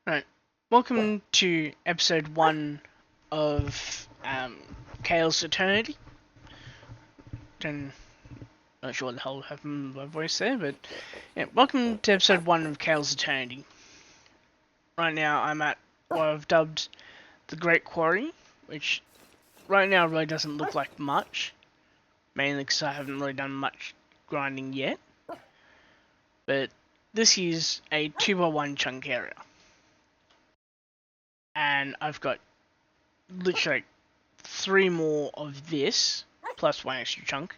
Right. Welcome to episode 1 of Kael's Eternity. Not sure what the hell happened with my voice there, but yeah, welcome to episode 1 of Kael's Eternity. Right now I'm at what I've dubbed the Great Quarry, which right now really doesn't look like much, mainly because I haven't really done much grinding yet. But this is a 2x1 chunk area. And I've got literally 3 more of this, plus 1 extra chunk,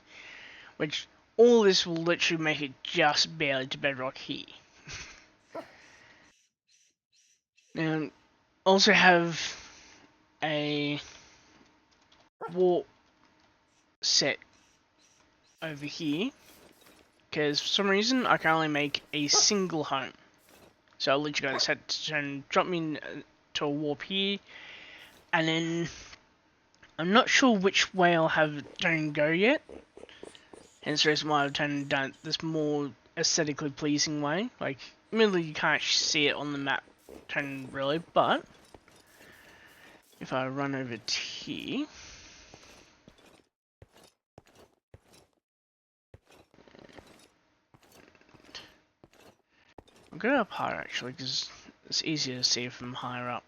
which all this will literally make it just barely to bedrock here. Now, also have a warp set over here, because for some reason I can only make a single home. So I literally got set to drop me into a warp here, and then I'm not sure which way I'll have it turn go yet. Hence the reason why I've done this more aesthetically pleasing way. Like, admittedly you can't see it on the map really, but if I run over to here, I'll go up higher actually, because it's easier to see from higher up.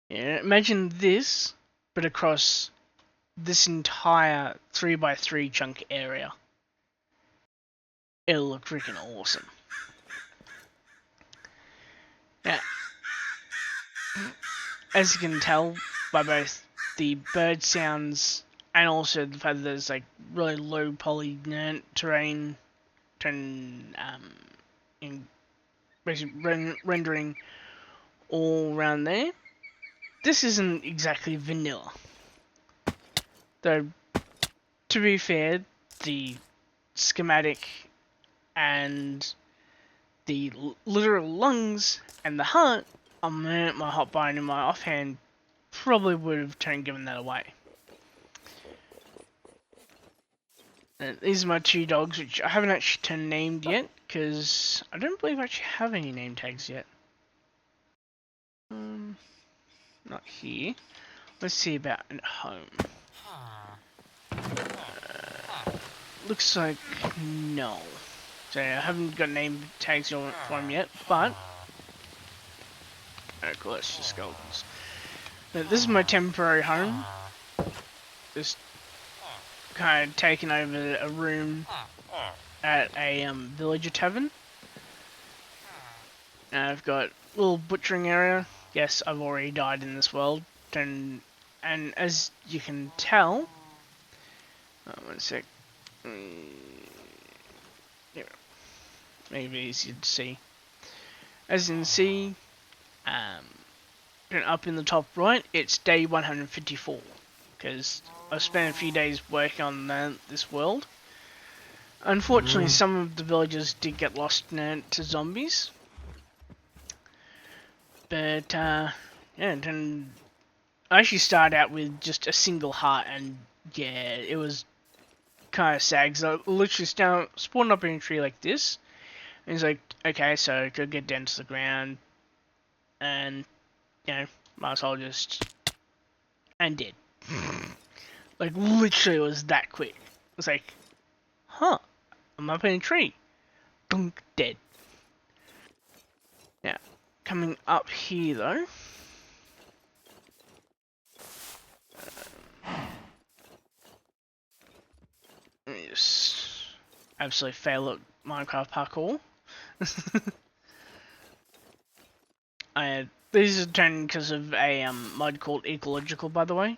Yeah, imagine this, but across this entire 3x3 chunk area. It'll look freaking awesome. Now, as you can tell by both the bird sounds and also the fact that there's like really low poly terrain, basically rendering all around there. This isn't exactly vanilla. Though, to be fair, the schematic and the literal lungs and the heart on my hotbar and my offhand probably would have given that away. These are my 2 dogs, which I haven't actually named yet, because I don't believe I actually have any name tags yet. Not here. Let's see about at home. Looks like no. So I haven't got name tags for them yet, but of course, just skeletons. Now, this is my temporary home. Just kind of taking over a room at a villager tavern. Now I've got a little butchering area. Yes, I've already died in this world, and as you can tell, one sec. Yeah, maybe easier to see. As you can see, up in the top right, it's day 154, because I've spent a few days working on this world. Unfortunately, some of the villagers did get lost to zombies. But, yeah, and I actually started out with just a single heart, and yeah, it was kind of sad, because I literally spawned up in a tree like this, and it's like, okay, so I could get down to the ground, and, you know, might as well just, and did. Like, literally it was that quick. It was like, huh, I'm up in a tree. Dunk, dead. Now, coming up here though, let me just absolutely fail at Minecraft parkour. These are turned because of a mod called Ecological, by the way.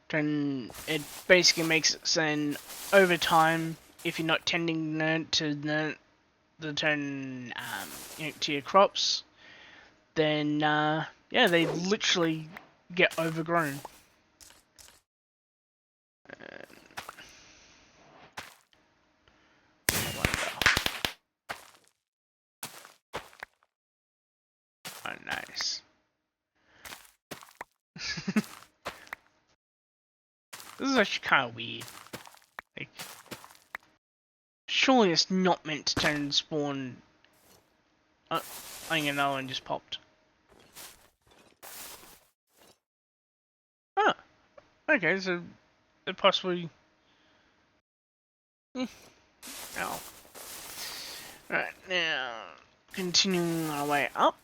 It basically makes it so over time, if you're not tending to to your crops, then yeah, they literally get overgrown. Oh, nice. This is actually kind of weird. Like, surely it's not meant to turn and spawn. I think another one just popped. Oh, okay, so it possibly. Oh. Right, now, continuing our way up.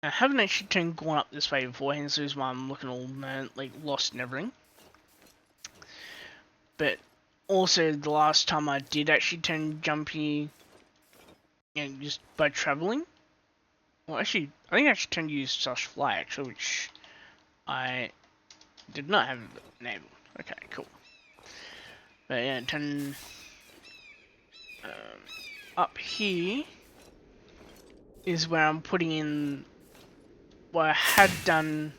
I haven't actually gone up this way before, hence the reason why I'm looking all like lost and everything. But also the last time I did actually turn jumpy, just by traveling. Well, actually, I think I actually turned to use slash fly actually, which I did not have enabled. Okay, cool. But yeah, turn up here is where I'm putting in what I had done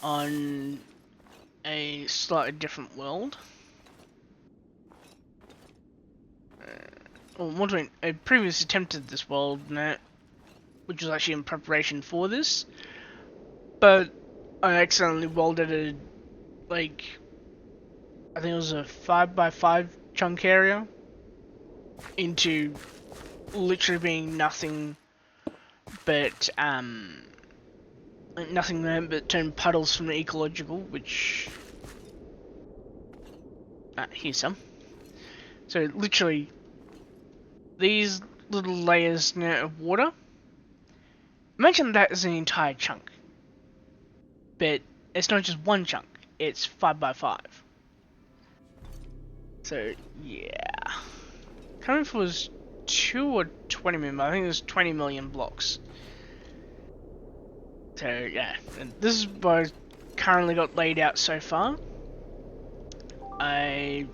on a slightly different world. I previously attempted this world, which was actually in preparation for this, but I accidentally welded a, like, I think it was a 5x5 chunk area into literally being nothing but nothing there but turn puddles from the ecological, which here's some. So literally these little layers now of water. Imagine that as an entire chunk, but it's not just one chunk; it's 5x5. So yeah, coming for was 2 or 20 million. I think it was 20 million blocks. So yeah, and this is what I've currently got laid out so far. I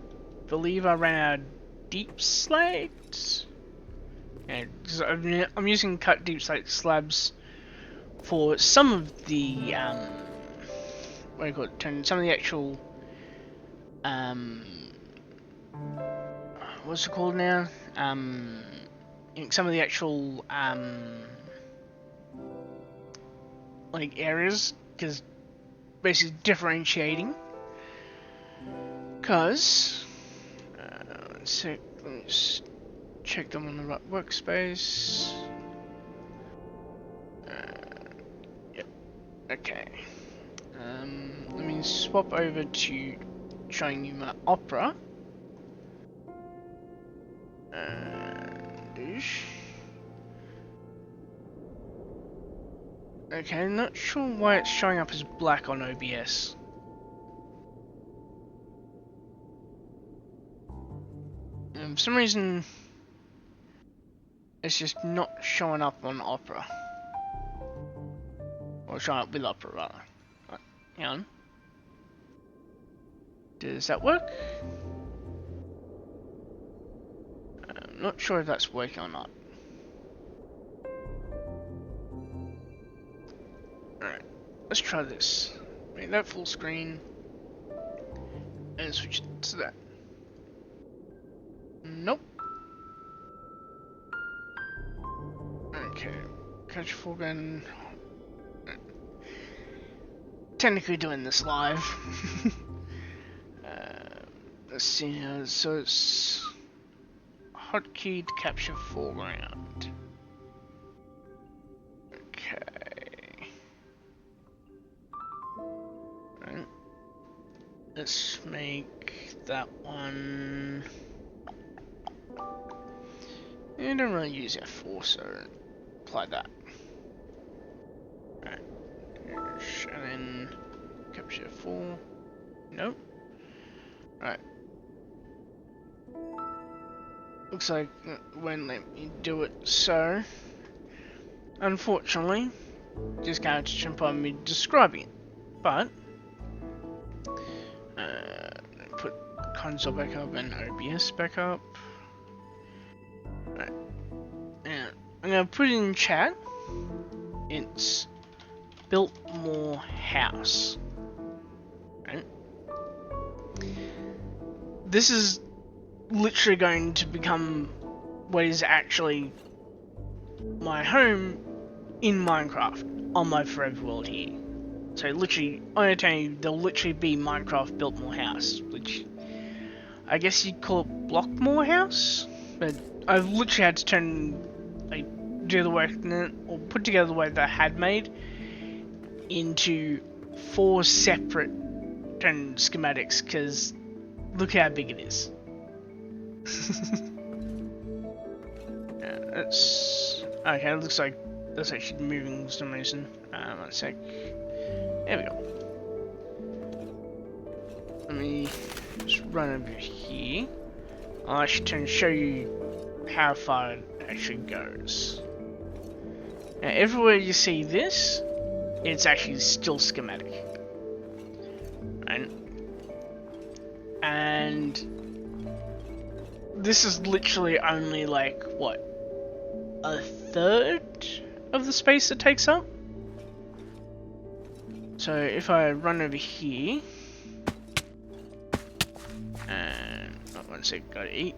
believe I ran out of deep slate. And I'm using cut deep slate slabs for some of the what do you call it? Some of the actual what's it called now? Some of the actual like areas, because basically differentiating. Cause let's just check them on the right workspace. Yep. Okay. Let me swap over to showing you my opera. Okay, not sure why it's showing up as black on OBS. For some reason, it's just not showing up on Opera. Or showing up with Opera, rather. Right, hang on. Does that work? I'm not sure if that's working or not. Alright, let's try this. Make that full screen. And switch it to that. Nope. Okay, catch full gun. Technically doing this live. Let's see now, so it's hotkey to capture foreground. Okay. Right. Let's make that one. I don't really use F4, so apply that. Right. And then capture 4. Nope. Right. Looks like it won't let me do it, so unfortunately, just going to jump on me describing it. But put console back up and OBS back up. Right. Now I'm gonna put it in chat. It's Biltmore House. Right. This is literally going to become what is actually my home in Minecraft on my forever world here. So literally, on a time, there'll literally be Minecraft built more house, which I guess you'd call it block more house. But I've literally had to do the work or put together the work that I had made into 4 separate schematics, because look how big it is. That's okay. It looks like that's actually moving for some reason. 1 sec. There we go. Let me just run over here. I'll actually try and show you how far it actually goes. Now, everywhere you see this, it's actually still schematic. And this is literally only like, what, a third of the space it takes up? So if I run over here, and, oh, 1 sec, gotta eat.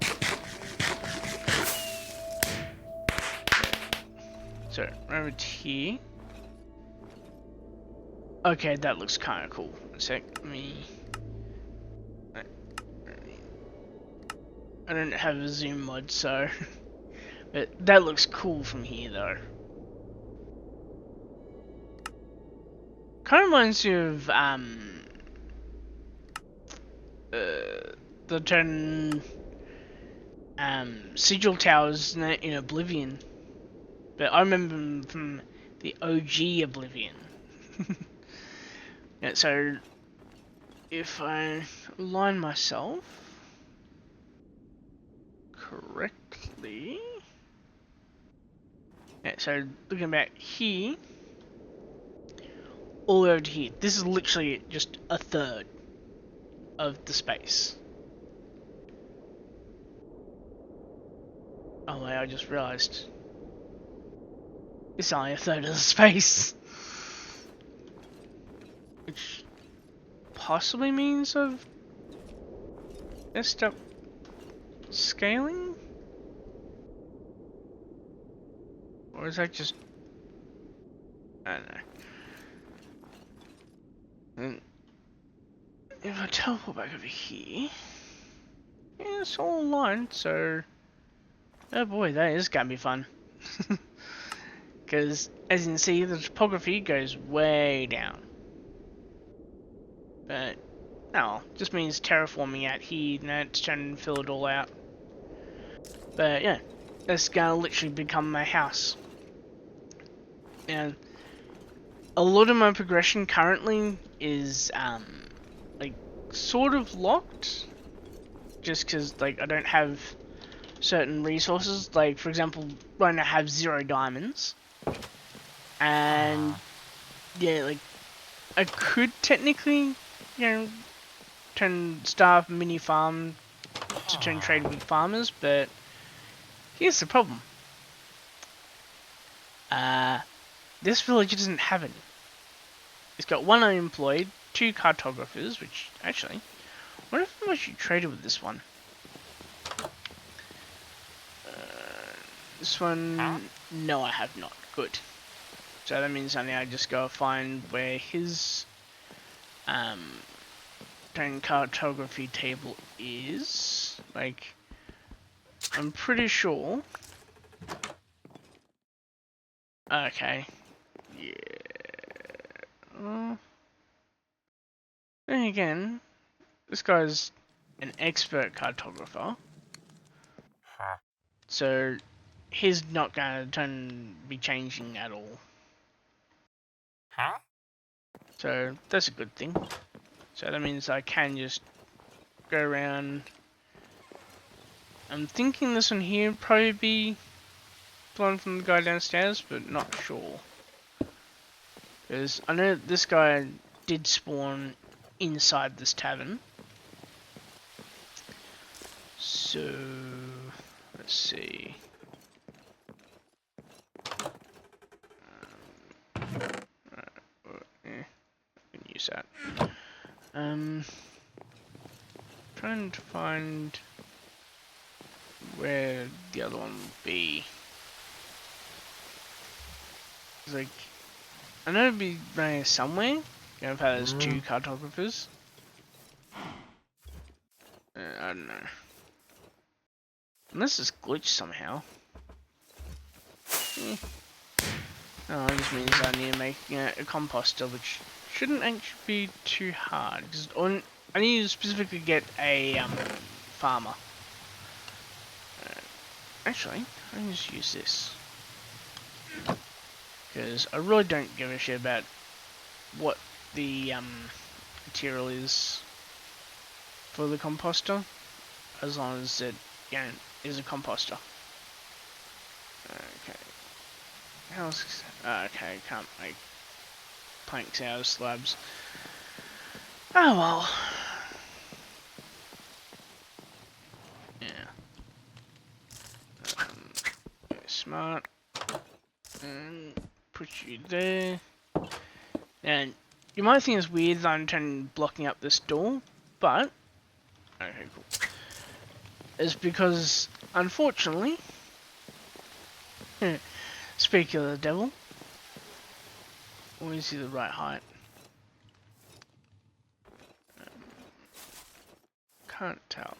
So, run over here. Okay, that looks kinda cool. 1 sec, I don't have a zoom mod, so... But that looks cool from here, though. Kind of reminds you of, the sigil towers in Oblivion. But I remember them from the OG Oblivion. Yeah, so if I align myself correctly, yeah, so looking about here, all the way over to here, this is literally just a third of the space. Oh wait, I just realised it's only a third of the space. Which possibly means I've messed up scaling? Or is that just... I don't know. And if I teleport back over here... Yeah, it's all aligned, so... Oh boy, that is gonna be fun. Because, as you can see, the topography goes way down. But, no, just means terraforming out here, now it's trying to fill it all out. But yeah, that's gonna literally become my house. And a lot of my progression currently is, like, sort of locked. Just because, like, I don't have certain resources. Like, for example, right now I have 0 diamonds. And, yeah, like, I could technically, start a mini farm to turn trade with farmers, but here's the problem. This village doesn't have any. It's got 1 unemployed, 2 cartographers, which, actually, what if I actually traded with this one? This one, no, I have not. Good. So that means I just go find where his cartography table is. Like, I'm pretty sure. Okay. Yeah. Then again, this guy's an expert cartographer. So he's not going to be changing at all. So that's a good thing. So that means I can just go around. I'm thinking this one here would probably be the one from the guy downstairs, but not sure. Because I know this guy did spawn inside this tavern. So let's see. Use that. Trying to find where the other one would be. Like, I know it'd be running somewhere, I've had as 2 cartographers. I don't know. Unless it's glitched somehow. No, it just means I need to make a composter, which shouldn't actually be too hard. Cause I need to specifically get a farmer. Actually, I can just use this. Because I really don't give a shit about what the material is for the composter, as long as it is a composter. Okay. How's okay? Can't make planks out of slabs. Oh well. Yeah. Smart. And put you there. And you might think it's weird that I'm blocking up this door, but okay, cool. It's because, unfortunately, speak of the devil, always see the right height. Can't tell.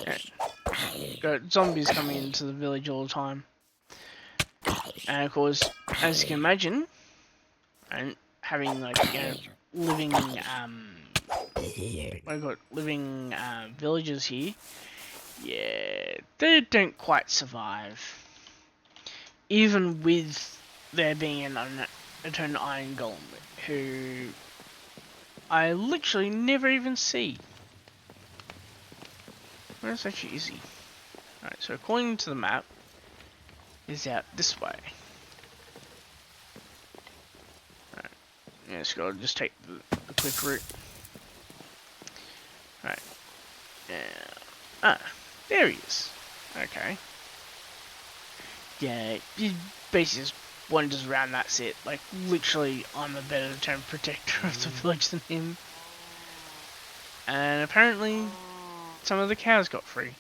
Yeah. Got zombies coming into the village all the time. And of course, as you can imagine, and having like living living villagers here, yeah, they don't quite survive. Even with there being an iron golem, who I literally never even see. Where's actually easy? Alright, so according to the map, is out this way. Alright, yeah, just gotta just take the quick route. Alright, yeah. There he is. Okay. Yeah, he basically just wanders around, that's it. Like, literally, I'm a better term protector of the village than him. And apparently, some of the cows got free.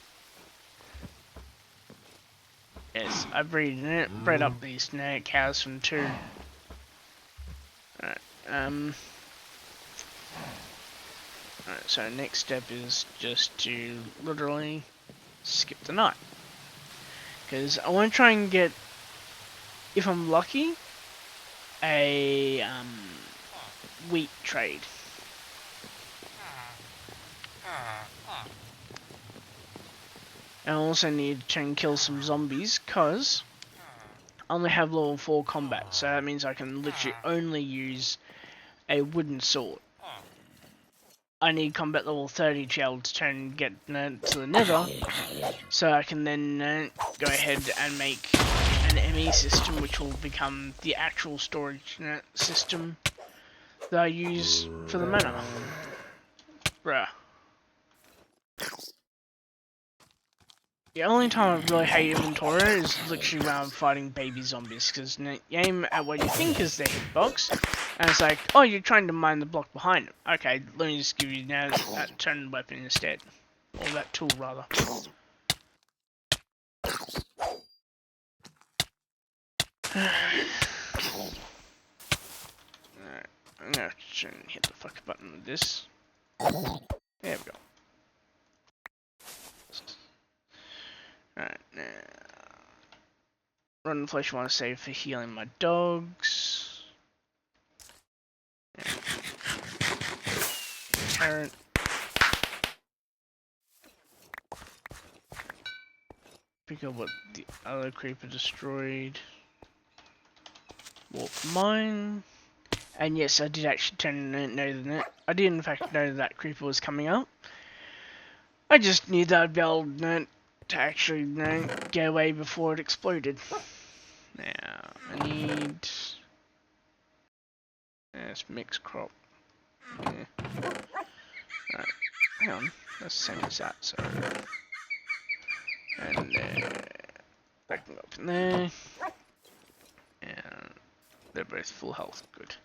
Yes, I bred up these cows from 2. Alright, alright, so next step is just to literally skip the night. Because I want to try and get, if I'm lucky, a wheat trade. And I also need to try and kill some zombies, because I only have level 4 combat, so that means I can literally only use a wooden sword. I need combat level 30 to be able to get to the nether, so I can then go ahead and make an ME system, which will become the actual storage system that I use for the mana. Bruh. The only time I really hate inventory is literally when I'm fighting baby zombies, because you aim at what you think is their hitbox, and it's like, oh, you're trying to mine the block behind them. Okay, let me just give you now that turn weapon instead. Or that tool, rather. Alright, I'm gonna try and hit the fuck button with this. There we go. Alright, now. Rotten flesh I want to save for healing my dogs. Carrot. Pick up what the other creeper destroyed. Warp mine. And yes, I did actually know that. I did in fact know that creeper was coming up. I just knew that I'd be able to actually get away before it exploded. Now, I need... It's mixed crop. Yeah. Alright, hang on. Let's send this out, so... And that can go up in there. And they're both full health, good.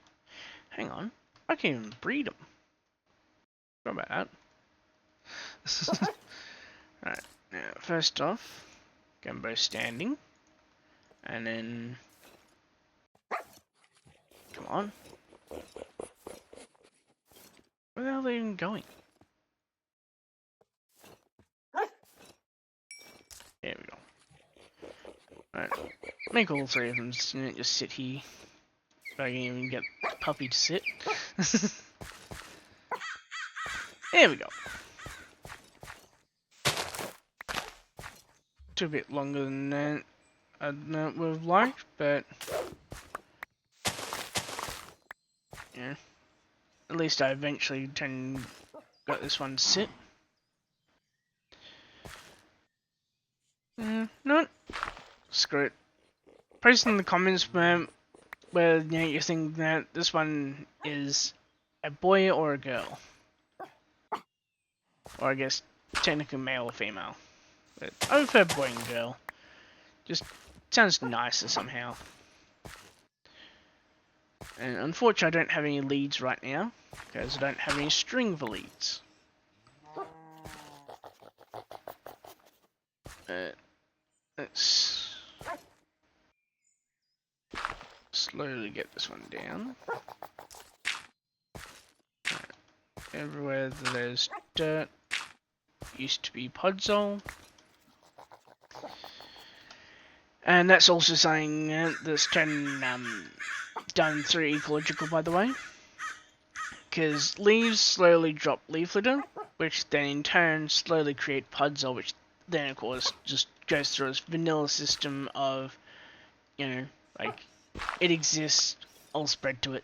Hang on, I can't even breed them. What about that? Alright, now first off, get them both standing. And then... Come on. Where the hell are they even going? There we go. Alright. Make all three of them just sit here. If I can even get the puppy to sit. There we go. Took a bit longer than that I would have liked, but yeah. At least I eventually got this one to sit. No, screw it. Post in the comments where you think that this one is a boy or a girl, or I guess technically male or female. But I prefer boy and girl. Just sounds nicer somehow. And unfortunately, I don't have any leads right now because I don't have any string for leads. Let's slowly get this one down. Everywhere there's dirt used to be podzol. And that's also something that's done through ecological, by the way. Because leaves slowly drop leaf litter, which then in turn slowly create podzol, which then of course just goes through its vanilla system of, like, it exists, I'll spread to it.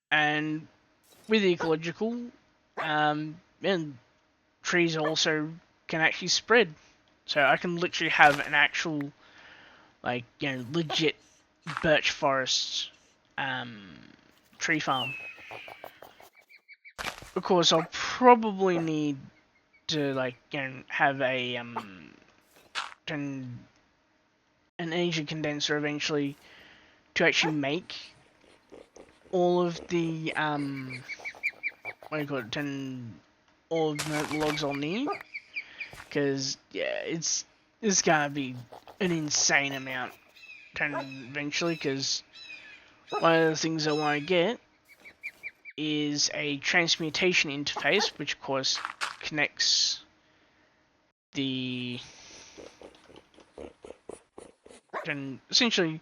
And with ecological, and trees also can actually spread. So I can literally have an actual, like, legit birch forest tree farm. Of course, I'll probably need to, like, have a an energy condenser eventually to actually make all of the what do you call it? All of the logs I'll need, because yeah, it's gonna be an insane amount eventually. Because one of the things I want to get is a transmutation interface, which of course connects the essentially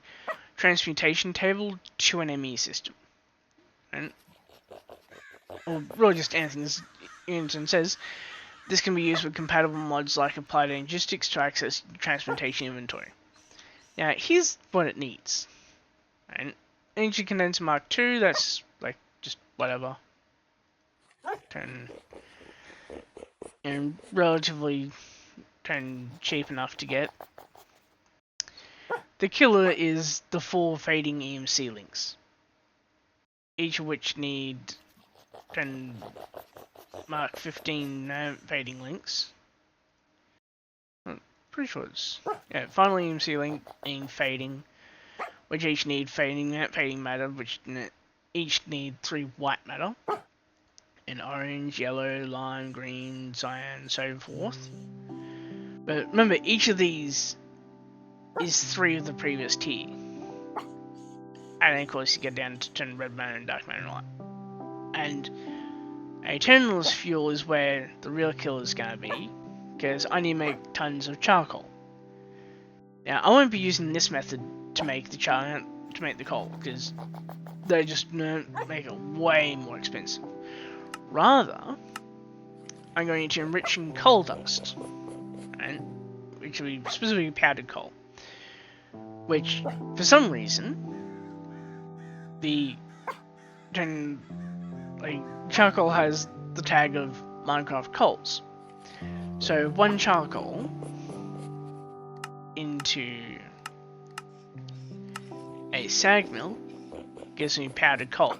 transmutation table to an ME system, and or really just anything. This Unison says this can be used with compatible mods like Applied Logistics to access transmutation inventory. Now Here's what it needs. Right? Energy Condenser Mark II, that's like just whatever. And relatively cheap enough to get. The killer is the 4 fading EMC links, each of which need Mark 15 fading links. I'm pretty sure it's final EMC link and fading, which each need fading matter, which each need 3 white matter, and orange, yellow, lime, green, cyan, and so forth. But remember, each of these is 3 of the previous tier. And then of course you get down to red matter and dark matter and light. And Eternalist fuel is where the real kill is going to be, because I need to make tons of charcoal. Now I won't be using this method to make the coal, because they just make it way more expensive. Rather, I'm going to enrich in coal dust, right? Which will be specifically powdered coal. Which, for some reason, charcoal has the tag of Minecraft coals. So 1 charcoal into a sag mill gives me powdered coal,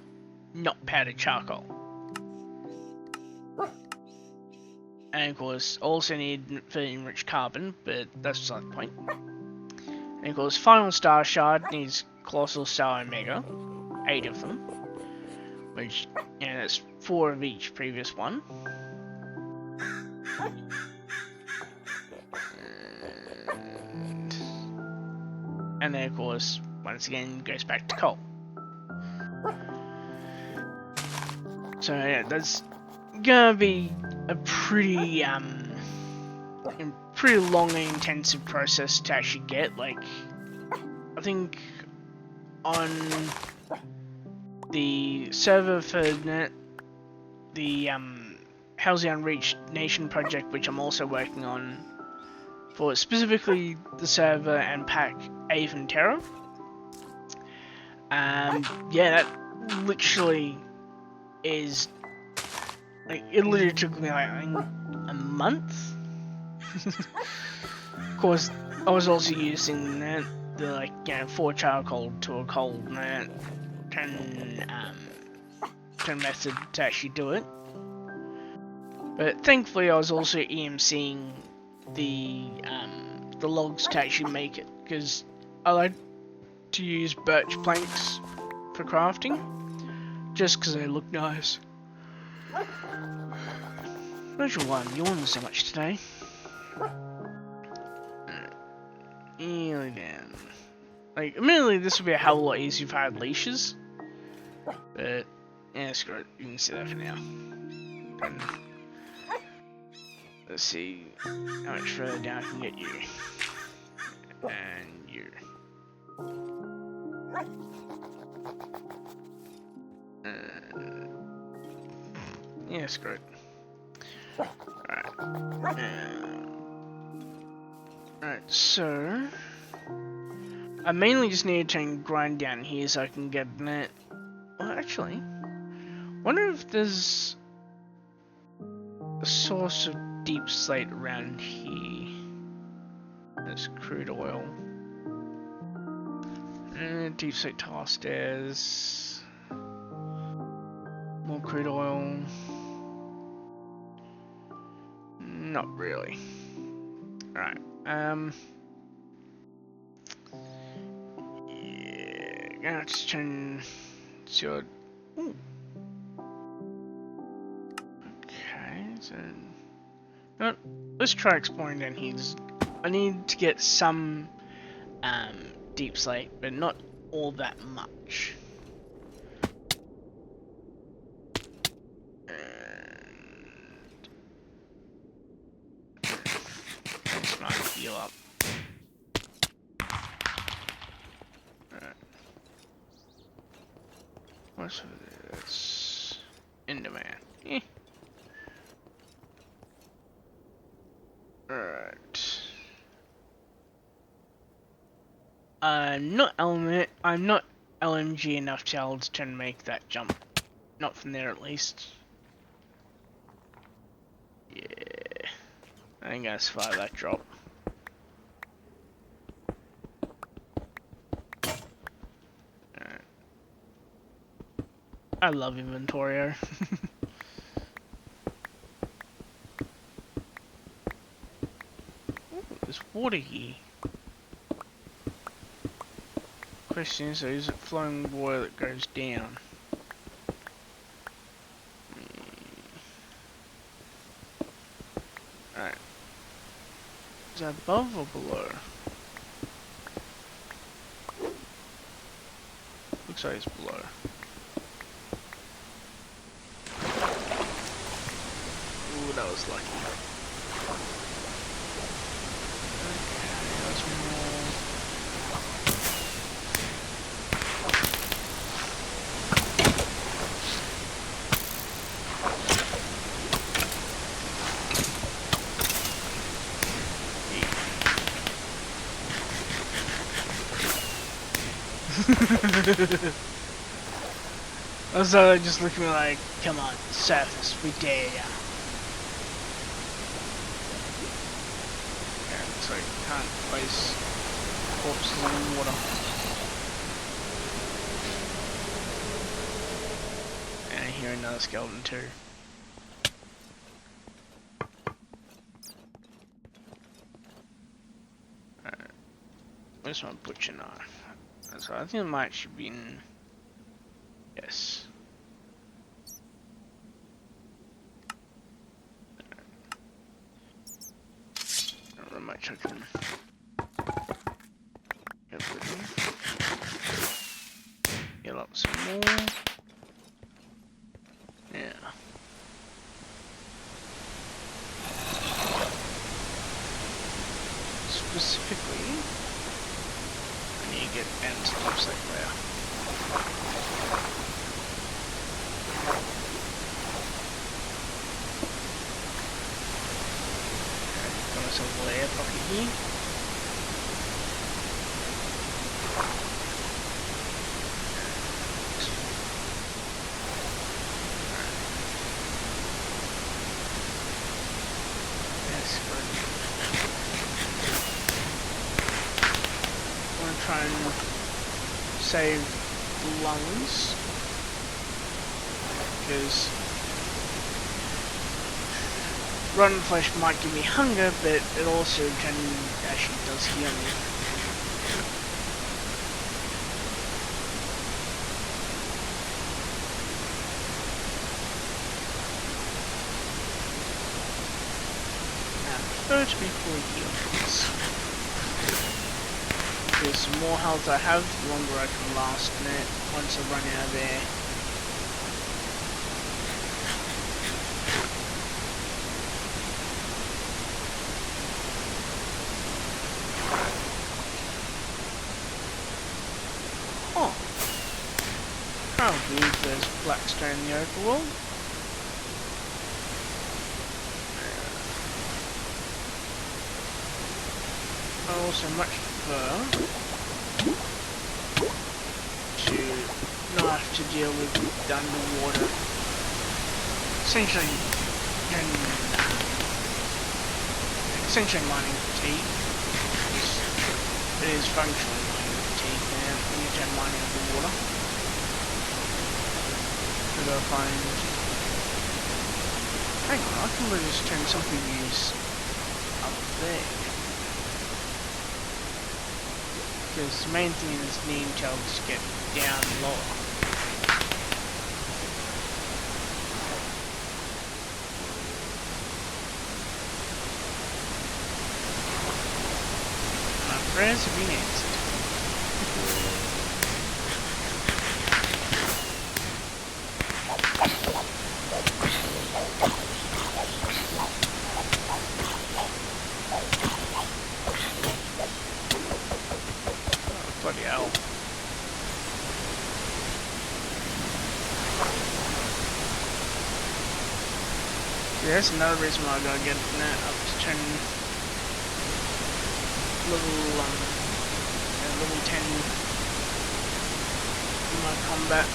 not powdered charcoal. And of course, also need for enriched carbon, but that's beside the point. And of course, final star shard needs colossal star omega, 8 of them, which that's 4 of each previous one. And then, of course, once again, goes back to coal. So, yeah, that's gonna be a pretty long and intensive process to actually get. Like, I think on the server for the Housing Unreached Nation project, which I'm also working on for specifically the server and pack Avon Terror. Yeah, that literally is like, it literally took me like a month. Of course, I was also using the like, you know, 4 charcoal to a coal turn method to actually do it. But thankfully, I was also EMCing the logs to actually make it, because I like to use birch planks for crafting, just because they look nice. Not sure why I'm yawning so much today. Really down. Like, admittedly, this would be a hell of a lot easier if I had leashes. But, yeah, screw it. You can see that for now. And let's see how much further down I can get you. And you. Yeah, screw it. Alright. Alright, so I mainly just need to grind down here so I can get that. Well, actually, wonder if there's a source of deep slate around here. There's crude oil. Deep slate tile stairs. More crude oil. Not really. Alright, yeah, gonna have to turn your. Ooh. Okay, so. No, let's try exploring down here. I need to get some deep slate, but not all that much. Let's not heal up. What's this? Enderman. Eh. Alright. I'm not LMG enough to make that jump. Not from there, at least. Yeah. I ain't gonna survive that drop. Alright. I love Inventorio. There's water here. Question is it flowing water that goes down? Alright. Is that above or below? Looks like it's below. Ooh, that was lucky. Okay, that's more. I was just looking at me like, come on, surface, we dare ya. Yeah, looks like you can't place corpses in the water. And I hear another skeleton too. Alright. Where's my butcher knife? So I think it might should be in. Yes. Not very much I can get rid of specifically, I need to get down to the topside layer. Got myself a layer pocket here. Try and save the lungs, because rotten flesh might give me hunger, but it also actually does heal me. Now, I prefer to be fully healed from this. Because the more health I have, the longer I can last in it once I run out of air. Oh. How weird there's black stone in the overworld. I also much prefer to not have to deal with the underwater. Essentially mining fatigue. It is functionally mining fatigue when you're done mining underwater. Because I find... Hang on, I can really just turn something use up there. Because the main thing is needing to get down lower. My prayers have been answered. Bloody hell. Yeah, that's another reason why I gotta get that up to 10 level 10 in my combat.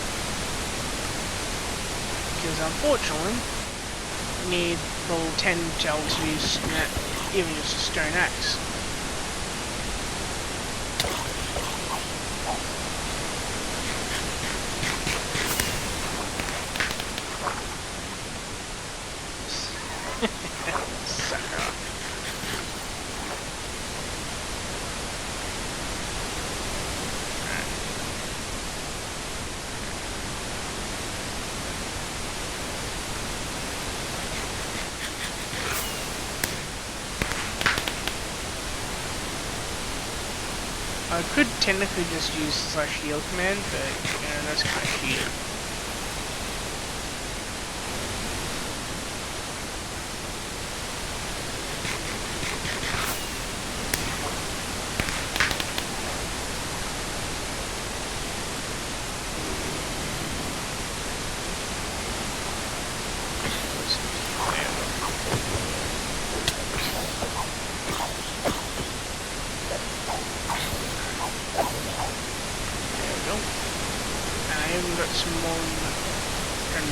Because unfortunately, I need level 10 to able to use that, even just a stone axe. Sucker. I could technically just use /heal command, but you know, that's kind of cheating. Some more and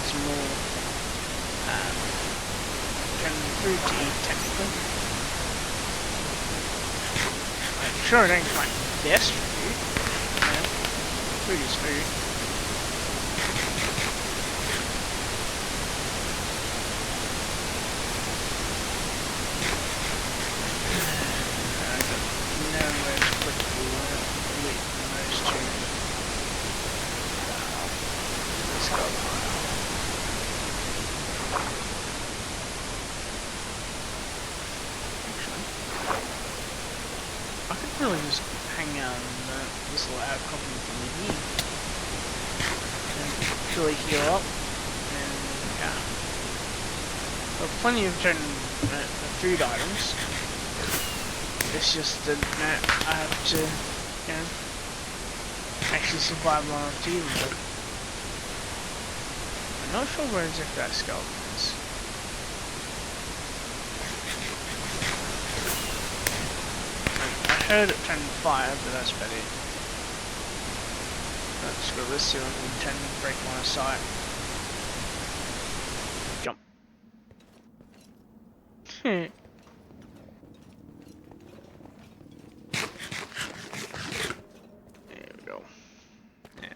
some more food to eat technically. I'm sure it ain't my best food. You know, food is food. Nowhere to put the weight on those two. Let's go. Actually, I could really just hang out in this little outcropping from here. And really heal up. And yeah. got plenty of food items. It's just that I have to, actually survive long enough to use them. I'm not sure where exactly that skeleton is. I heard it turn fire, but that's about it. Let's go this ceiling and turn break line of sight. Jump. There we go. Yeah.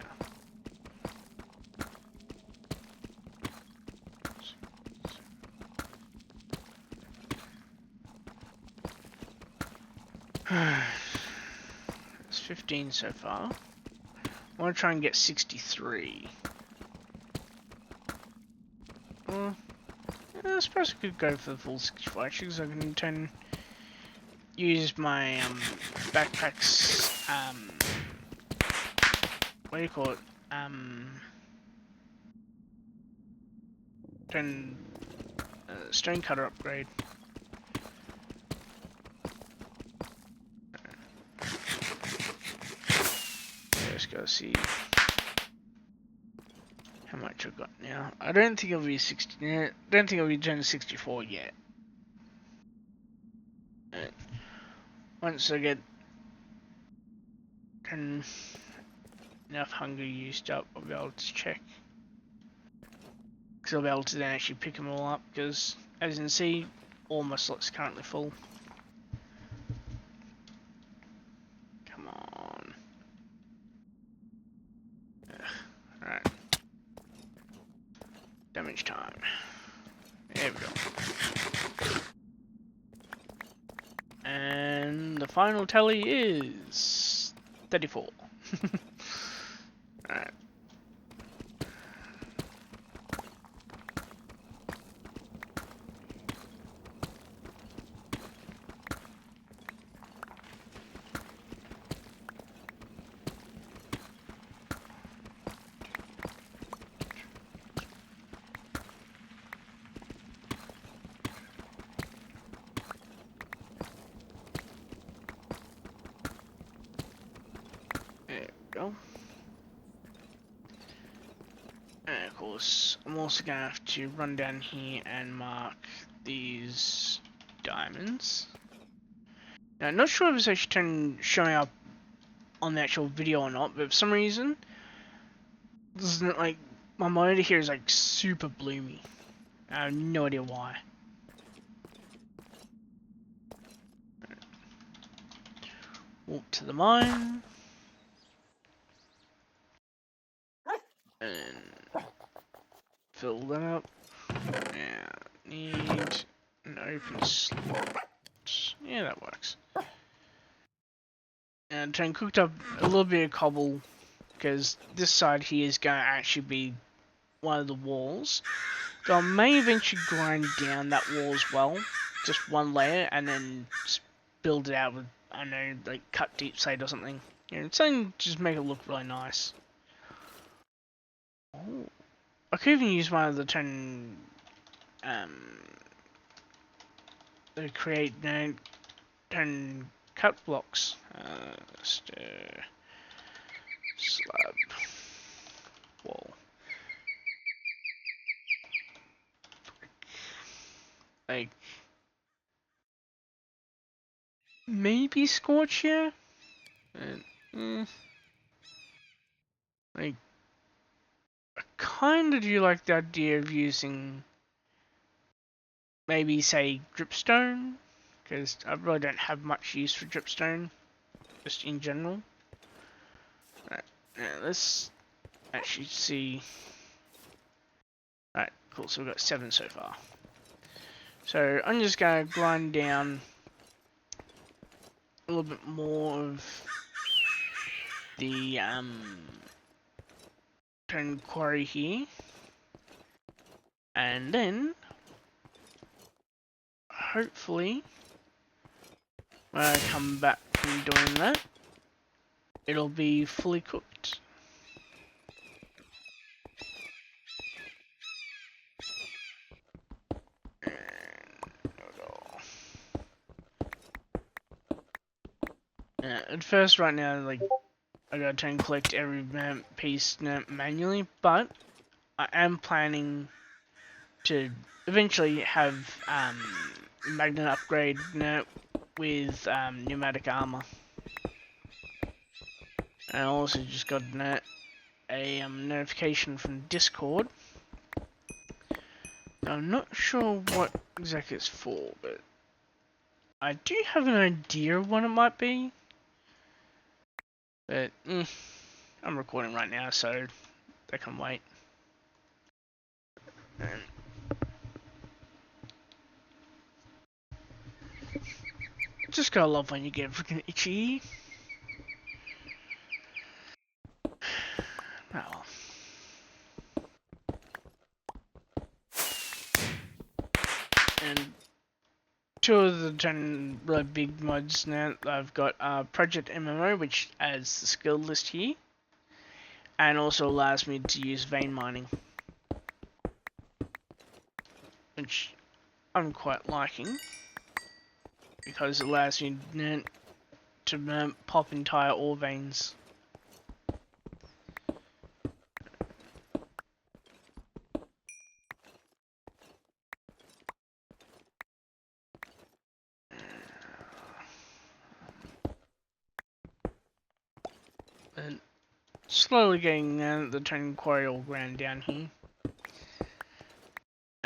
It's 15 so far. I want to try and get 63. Well, yeah, I suppose I could go for the full 64 actually, because I can use my backpack's what do you call it? Stone cutter upgrade. Let's go see how much I've got now. I don't think it'll be 60. I don't think it'll be down to 64 yet. Once I get enough hunger used up, I'll be able to check. Because I'll be able to then actually pick them all up. Because as you can see, all my slots are currently full. Come on. Alright. Damage time. There we go. And the final tally is 34. Alright. Go. And of course, I'm also going to have to run down here and mark these diamonds. Now, I'm not sure if it's actually showing up on the actual video or not, but for some reason, this isn't like my monitor here is like super bloomy. I have no idea why. Walk to the mine. And fill that up. Yeah, need an open slot. Yeah, that works. And I cooked up a little bit of cobble because this side here is going to actually be one of the walls. So I may eventually grind down that wall as well, just one layer, and then just build it out with, I don't know, like cut deep slate or something. You know, something to just make it look really nice. Oh. I could even use one of the to create cut blocks. Slab wall. Like maybe scorch here. Like I kind of do like the idea of using maybe say dripstone, because I really don't have much use for dripstone, just in general. Right, now let's actually see. Alright, cool, so we've got 7 so far. So I'm just going to grind down a little bit more of the turn quarry here, and then hopefully when I come back from doing that, it'll be fully cooked. At first, right now, like, I gotta try and collect every piece manually, but I am planning to eventually have magnet upgrade with pneumatic armor. And I also just got a notification from Discord. I'm not sure what exactly it's for, but I do have an idea of what it might be. But I'm recording right now, so they can wait. And just gotta love when you get freaking itchy. Oh well. And two of the 10 really big mods now that I've got are Project MMO, which adds the skill list here, and also allows me to use vein mining, which I'm quite liking, because it allows me to pop entire ore veins. And slowly getting the turning quarry all ground down here.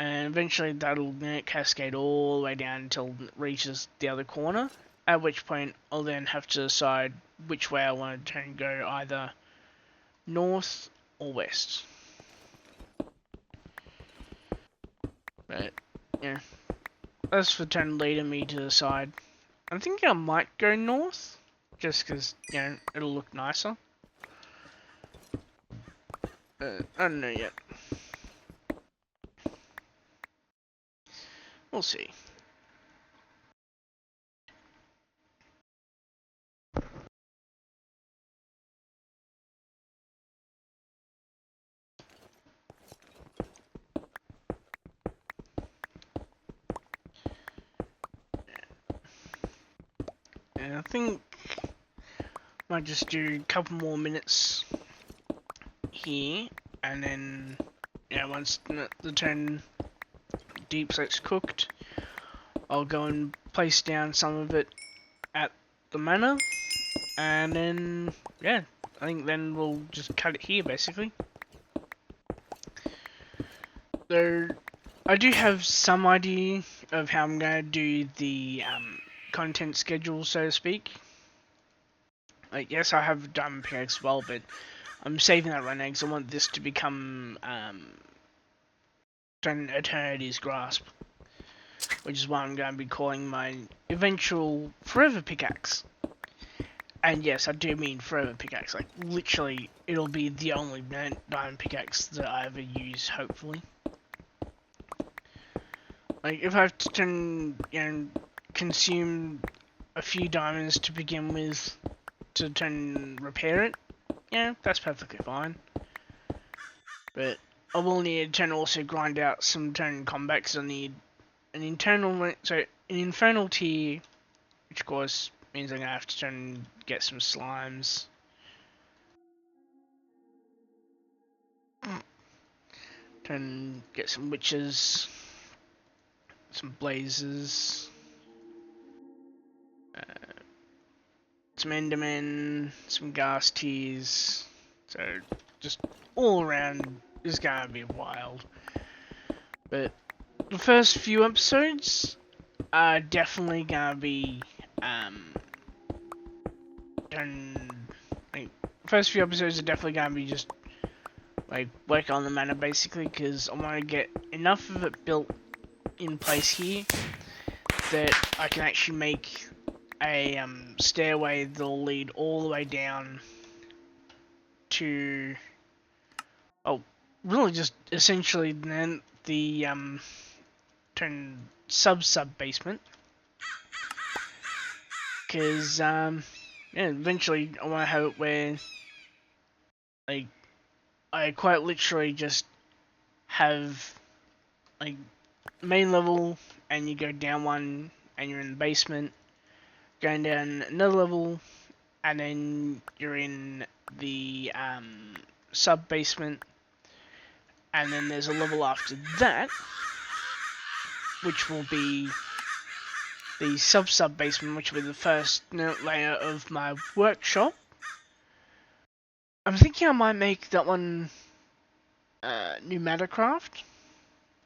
And eventually that'll cascade all the way down until it reaches the other corner, at which point I'll then have to decide which way I want to turn and go, either north or west. But yeah, that's for turn leader me to decide. I think I might go north, just because, you know, it'll look nicer. I don't know yet. We'll see. And I think might just do a couple more minutes here, and then yeah, once the turn deep slate's cooked, I'll go and place down some of it at the manor, and then yeah, I think then we'll just cut it here basically. So I do have some idea of how I'm going to do the content schedule, so to speak. Like, yes, I have diamond pickaxe as well, but I'm saving that right now because I want this to become an Eternity's Grasp, which is what I'm going to be calling my eventual forever pickaxe. And yes, I do mean forever pickaxe. Like, literally, it'll be the only diamond pickaxe that I ever use, hopefully. Like, if I have to consume a few diamonds to begin with to repair it, yeah, that's perfectly fine. But I will need to also grind out some combat, because I need an infernal tier, which of course means I'm gonna have to get some slimes. Get some witches, some blazes, some endermen, some gas tiers. So just all around is gonna be wild. But the first few episodes are definitely gonna be first few episodes are definitely gonna be just like work on the manor basically, because I want to get enough of it built in place here that I can actually make a stairway that'll lead all the way down to really just essentially then the sub basement, because yeah, eventually I want to have it where like I quite literally just have like main level, and you go down one and you're in the basement, going down another level and then you're in the sub basement, and then there's a level after that, which will be the sub basement, which will be the first layer of my workshop. I'm thinking I might make that one new Mattercraft,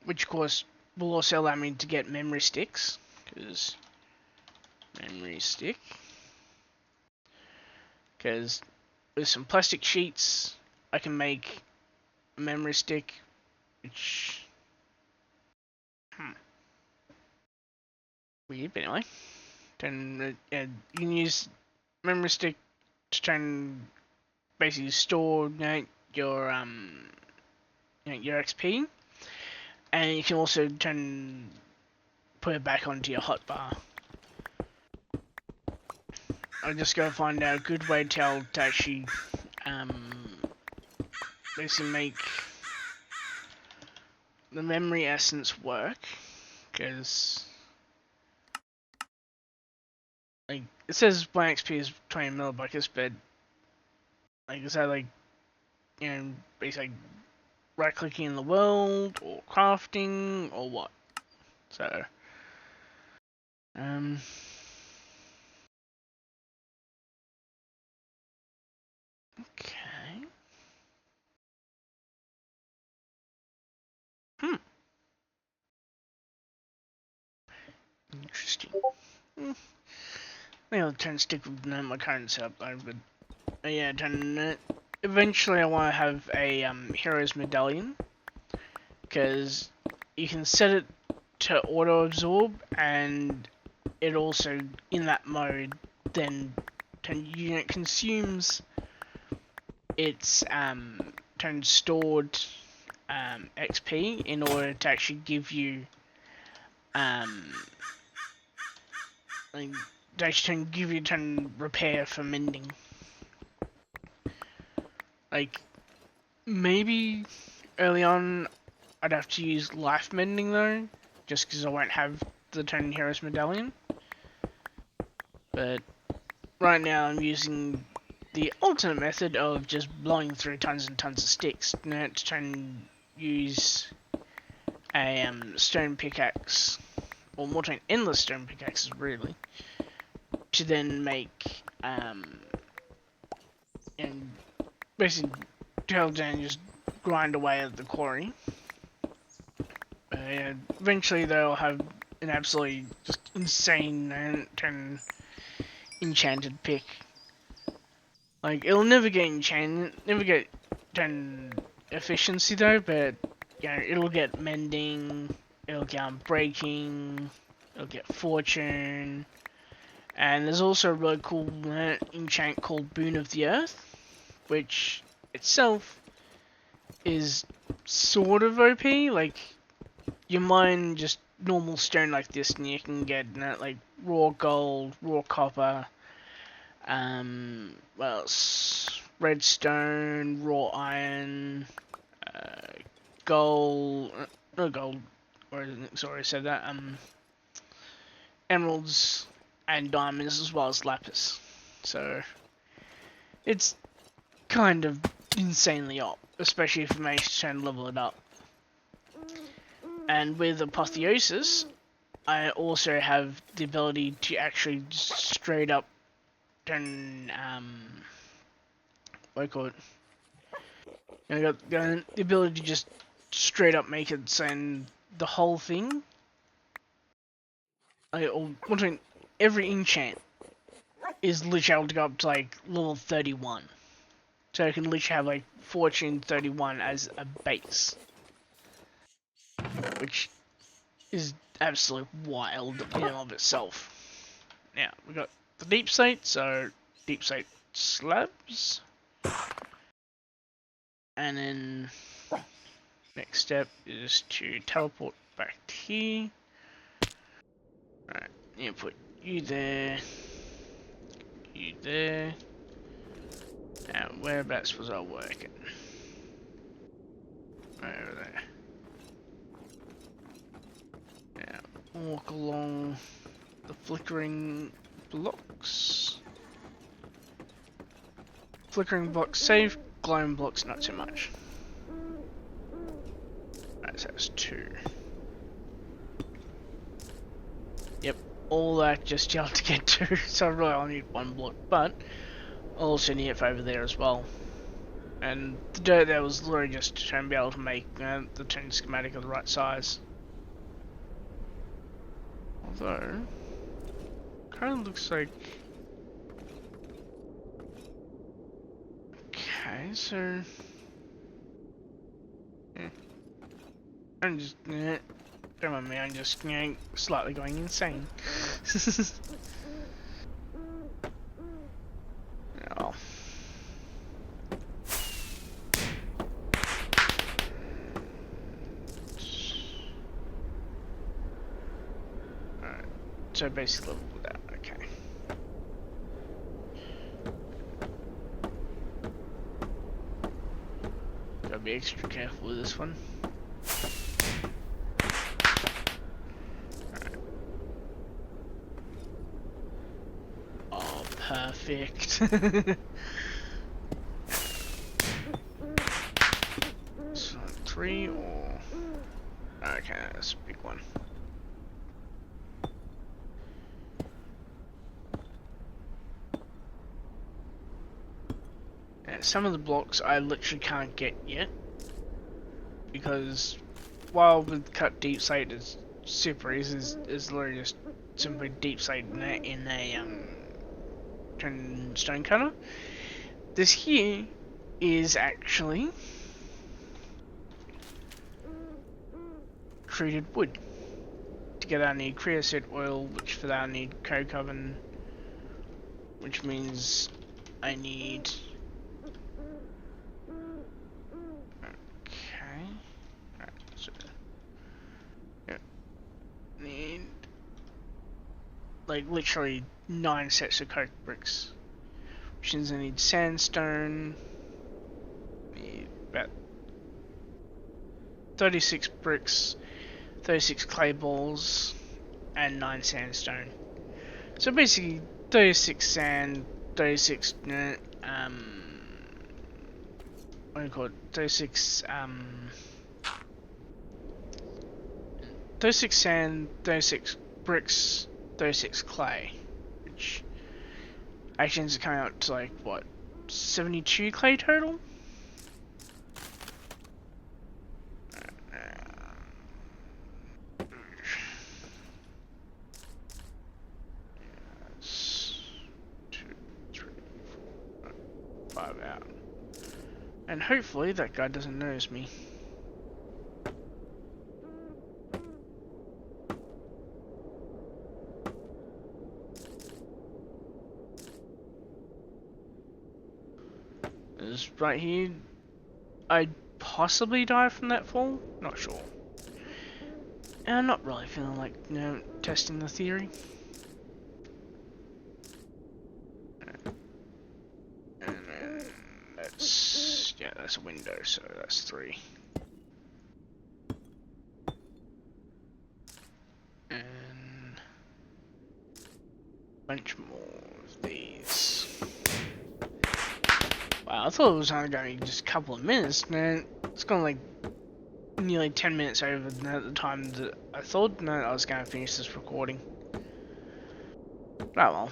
which of course will also allow me to get memory sticks, because with some plastic sheets I can make a memory stick, which weird, but anyway. Then you can use memory stick to try and basically store your your XP, and you can also put it back onto your hotbar. I just gotta find out a good way to actually basically make the memory essence work, because like it says my XP is 20 millibuckets, but like is that like basically right clicking in the world or crafting or what? So okay. Interesting. Maybe I'll try and stick with my current setup though, but yeah, eventually I want to have a hero's medallion, because you can set it to auto absorb, and it also in that mode then consumes its stored XP in order to actually give you like to actually give you repair for mending. Like maybe early on I'd have to use life mending though, just because I won't have the 10 heroes medallion. But right now I'm using the alternate method of just blowing through tons and tons of sticks to try and use a stone pickaxe, or more than endless stone pickaxes really, to then make and basically drill down and just grind away at the quarry. Eventually they'll have an absolutely just insane and enchanted pick. Like it'll never get enchanted, never get efficiency though, but it'll get mending, it'll get breaking, it'll get fortune, and there's also a really cool enchant called Boon of the Earth, which itself is sort of OP. Like you mine just normal stone like this, and you can get like raw gold, raw copper, well, redstone, raw iron, gold, no gold, or sorry, I said that, emeralds and diamonds, as well as lapis. So it's kind of insanely up, especially if you manage to try and level it up. And with Apotheosis, I also have the ability to actually just straight up turn, what do you call it? I got the ability to just straight up make it send the whole thing. Every enchant is literally able to go up to like level 31. So I can literally have like Fortune 31 as a base, which is absolutely wild in and of itself. Now, we got the deep slate, so deep slate slabs. And then next step is to teleport back here. Alright, you put you there. You there. Now, whereabouts was I working? Right over there. Now, walk along the flickering blocks. Flickering blocks safe, glowing blocks not so much. Right, so that's 2. Yep, all that just yelled to get to, so I really only need 1 block, but I'll also need it for over there as well. And the dirt there was literally just to try and be able to make the turn schematic of the right size. Although, kind of looks like... Okay, so... Yeah. I'm just... don't mind me, I'm just slightly going insane. Oh. Alright, so basically level with that, okay. Gotta be extra careful with this one. Alright. Oh, perfect. So 3 or... Okay, that's a big one. Yeah, some of the blocks I literally can't get yet. Because while with cut deep slate is super easy, is literally just simply deep slate in a stone cutter. This here is actually treated wood. To get that I need creosote oil, which for that I need coke oven, which means I need... Okay. Right, so... Yeah. Need... like literally 9 sets of coke bricks. Which means I need sandstone, need about 36 bricks, 36 clay balls, and 9 sandstone. So basically 36 sand, 36 what do you call it? 36 36 sand, 36 bricks, 36 clay, which actually ends up coming out to like what, 72 clay total? Yes. 2, 3, 4, 5 out. And hopefully that guy doesn't notice me. This right here, I'd possibly die from that fall, not sure. And I'm not really feeling like, testing the theory. And then that's, yeah, that's a window, so that's 3. And a bunch more of these. Wow, I thought it was only going to be just a couple of minutes, man. It's gone like nearly 10 minutes over the time that I thought I was going to finish this recording. Oh well.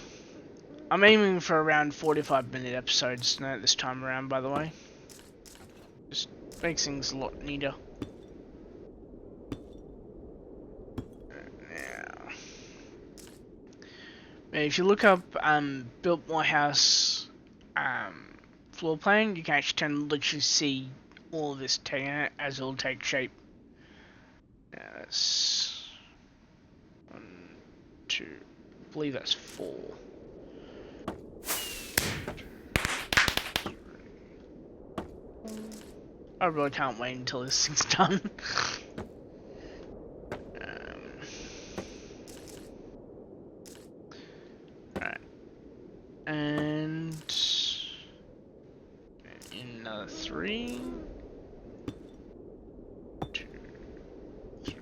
I'm aiming for around 45-minute episodes this time around, by the way. Just makes things a lot neater. Now, if you look up Built My House floor plan, you can actually literally see all of this as it'll take shape. Yeah, that's 1, 2, I believe that's 4. 2, 3. I really can't wait until this thing's done. Right. And another 3. 2, 3.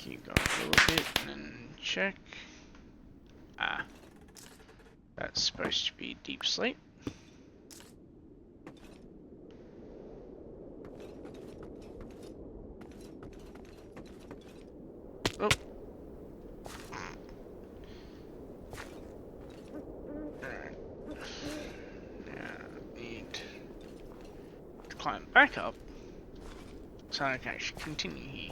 Keep going a little bit and then check. Ah. That's supposed to be deep slate. Oh. Alright. Now, need to climb back up so I can actually continue here.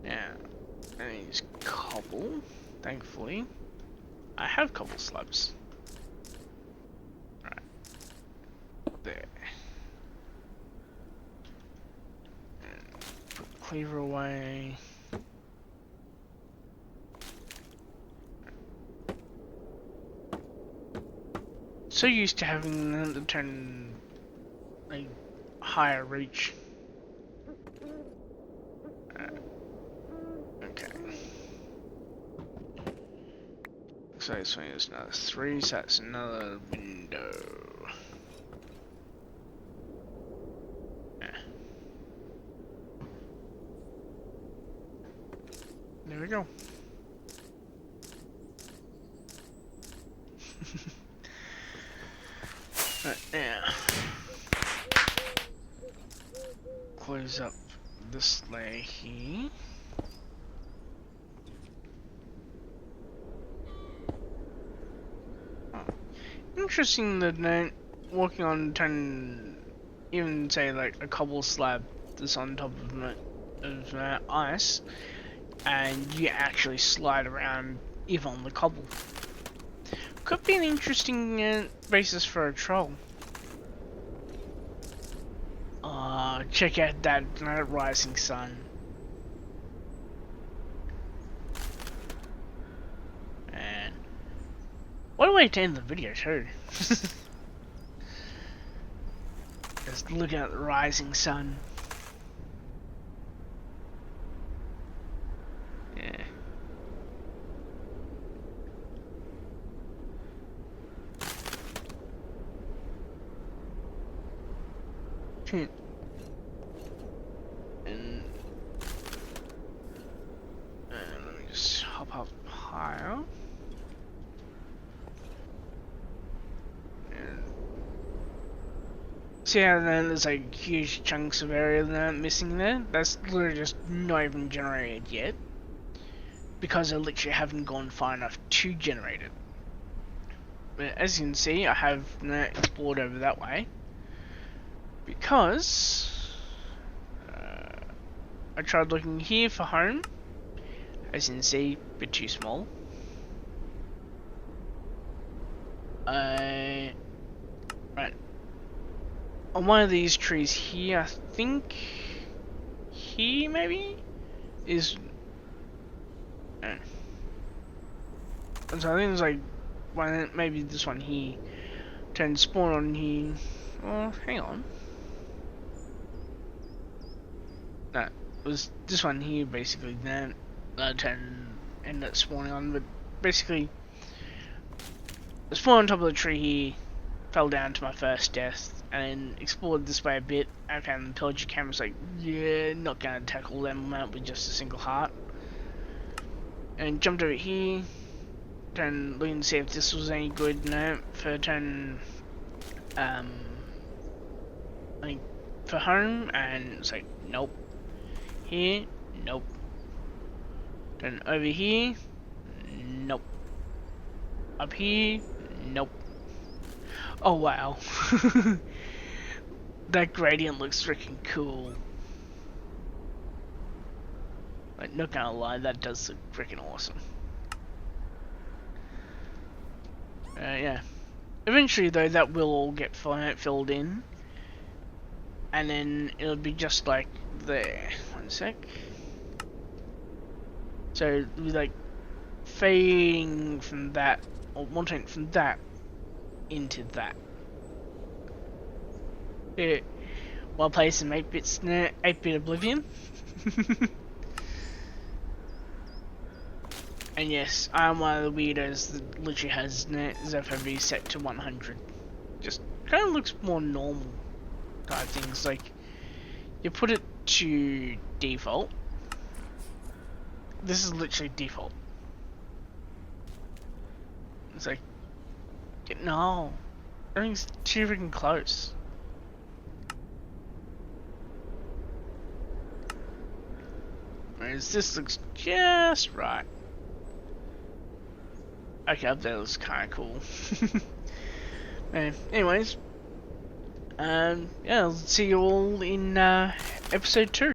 Now, I need cobble. Thankfully, I have cobble slabs. Right. There. And put the cleaver away. So used to having them to turn a higher reach. Okay. So this one is another 3, so that's another window. Yeah. There we go. Right now, close up this layer here. Oh. Interesting that they're working on turning, even say like a cobble slab that's on top of ice, and you actually slide around even on the cobble. Could be an interesting basis for a troll. Check out that rising sun. And what a way to end the video too. Just looking at the rising sun. Yeah. And let me just hop up higher. And see how then there's like huge chunks of area that missing there? That's literally just not even generated yet. Because I literally haven't gone far enough to generate it. But as you can see, I have explored over that way. Because I tried looking here for home. As you can see, a bit too small. Right. On one of these trees here, I think here maybe is. And so I think it's like one, maybe this one here. Turn spawn on here. Well, hang on. No, it was this one here basically. Then end up spawning on, but basically, I spawned on top of the tree here, fell down to my first death, and then explored this way a bit. I found the pillager camp. Was like, yeah, not gonna tackle them out with just a single heart. And jumped over here, looking to see if this was any good. No, for like for home, and it's like, nope. Here, nope. Then over here, nope. Up here, nope. Oh wow. That gradient looks freaking cool. Like, not gonna lie, that does look freaking awesome. Yeah. Eventually though, that will all get filled in. And then it'll be just like there. One sec. So it'll be like fading from that, or wanting from that into that. Yeah. While playing some 8-bit Oblivion. And yes, I'm one of the weirdos that literally has ZFOV set to 100. Just kind of looks more normal type things. Like, You put it to default. This is literally default. It's like, no, everything's too freaking close. Whereas this looks just right. Okay, up there looks kind of cool. Anyways, yeah, I'll see you all in episode 2.